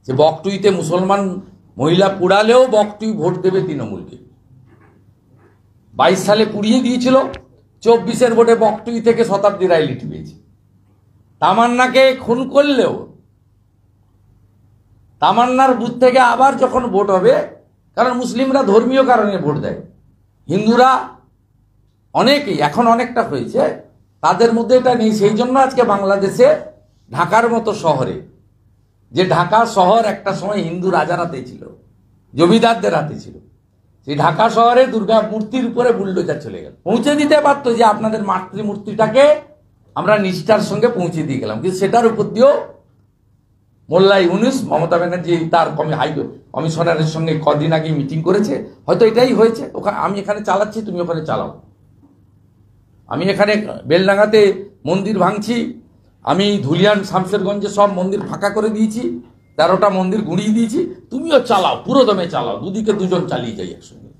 যে বকটুইতে মুসলমান মহিলা পুড়ালেও বকটুই ভোট দেবে তৃণমূলকে। 22 সালে পুড়িয়ে দিয়েছিল, 24-এর ভোটে বকটুই থেকে শতাব্দী রায় লিড পেয়েছে। তামান্নাকে খুন করলেও তামান্নার বুথ থেকে আবার যখন ভোট হবে, কারণ মুসলিমরা ধর্মীয় কারণে ভোট দেয়, হিন্দুরা অনেকেই এখন অনেকটা হয়েছে, তাদের মধ্যে এটা নেই। সেই জন্য আজকে বাংলাদেশে ঢাকার মতো শহরে, যে ঢাকা শহর একটা সময় হিন্দু রাজার হাতে ছিল, জমিদারদের হাতে ছিল, সেই ঢাকা শহরে দুর্গা মূর্তির উপরে বুলডোজার চলে গেল। পৌঁছে দিতে পারতো যে আপনাদের মাতৃমূর্তিটাকে আমরা নিষ্ঠার সঙ্গে পৌঁছে দিয়ে গেলাম, কিন্তু সেটার উপর দিয়েও মোল্লা ইউনুস, মমতা ব্যানার্জি তার হাই কমিশনারের সঙ্গে কদিন আগে মিটিং করেছে, হয়তো এটাই হয়েছে। ওখানে আমি এখানে চালাচ্ছি, তুমি ওখানে চালাও। আমি এখানে বেলডাঙ্গাতে মন্দির ভাঙছি, আমি ধুলিয়ান শামশেরগঞ্জে সব মন্দির ফাঁকা করে দিয়েছি, 13টা মন্দির গুঁড়িয়ে দিয়েছি, তুমিও চালাও, পুরো দমে চালাও, দুদিকে দুজন চালিয়ে যাই একসঙ্গে।